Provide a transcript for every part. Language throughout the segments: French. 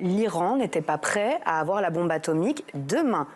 l'Iran n'était pas prêt à avoir la bombe atomique demain.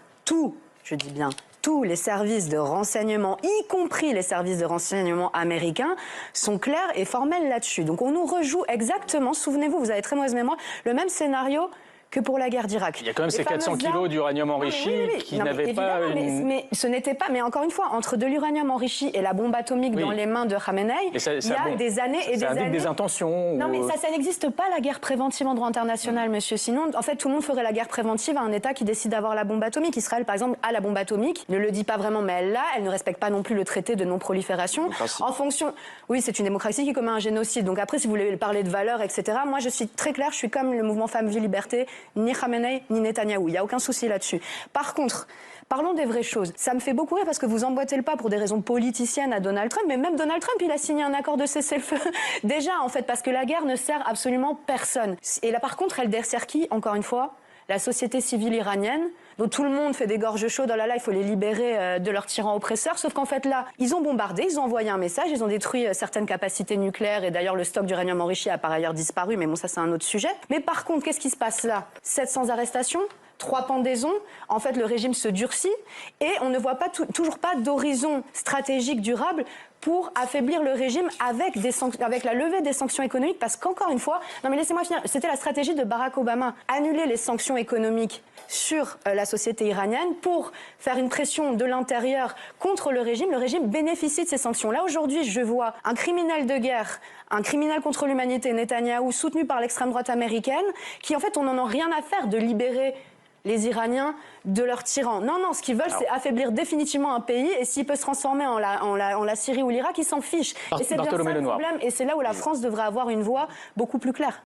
Je dis bien tous les services de renseignement, y compris les services de renseignement américains, sont clairs et formels là-dessus. Donc on nous rejoue exactement, souvenez-vous, vous avez très mauvaise mémoire, le même scénario que pour la guerre d'Irak. Il y a quand même ces 400 kilos d'uranium enrichi qui n'avaient pas une... mais ce n'était pas... Mais encore une fois, entre de l'uranium enrichi et la bombe atomique dans les mains de Khamenei, il y a des années et des années... des intentions. Non, mais ça n'existe pas, la guerre préventive en droit international, monsieur. Sinon, en fait, tout le monde ferait la guerre préventive à un État qui décide d'avoir la bombe atomique. Israël, par exemple, a la bombe atomique, ne le dit pas vraiment, mais elle l'a. Elle ne respecte pas non plus le traité de non-prolifération. En fonction... Oui, c'est une démocratie qui commet un génocide. Donc après, si vous voulez parler de valeurs, etc., moi, je suis très claire, je suis comme le mouvement Femmes, Vie, Liberté, ni Khamenei, ni Netanyahou. Il n'y a aucun souci là-dessus. Par contre, parlons des vraies choses. Ça me fait beaucoup rire parce que vous emboîtez le pas pour des raisons politiciennes à Donald Trump, mais même Donald Trump, il a signé un accord de cessez-le-feu. Déjà, en fait, parce que la guerre ne sert absolument personne. Et là, par contre, elle dessert qui, encore une fois? La société civile iranienne, dont tout le monde fait des gorges chaudes, oh là là, il faut les libérer de leurs tyrans oppresseurs. Sauf qu'en fait, là, ils ont bombardé, ils ont envoyé un message, ils ont détruit certaines capacités nucléaires, et d'ailleurs, le stock d'uranium enrichi a par ailleurs disparu, mais bon, ça, c'est un autre sujet. Mais par contre, qu'est-ce qui se passe là? 700 arrestations, 3 pendaisons, en fait le régime se durcit et on ne voit toujours pas d'horizon stratégique durable pour affaiblir le régime avec la levée des sanctions économiques, parce qu'encore une fois, non mais laissez-moi finir, c'était la stratégie de Barack Obama, annuler les sanctions économiques sur la société iranienne pour faire une pression de l'intérieur contre le régime bénéficie de ces sanctions. Là aujourd'hui, je vois un criminel de guerre, un criminel contre l'humanité, Netanyahou, soutenu par l'extrême droite américaine, qui en fait on n'en a rien à faire de libérer les Iraniens de leurs tyrans. Non, ce qu'ils veulent, c'est affaiblir définitivement un pays, et s'il peut se transformer en la Syrie ou l'Irak, ils s'en fichent. Et c'est bien ça le problème, et c'est là où la France devrait avoir une voix beaucoup plus claire.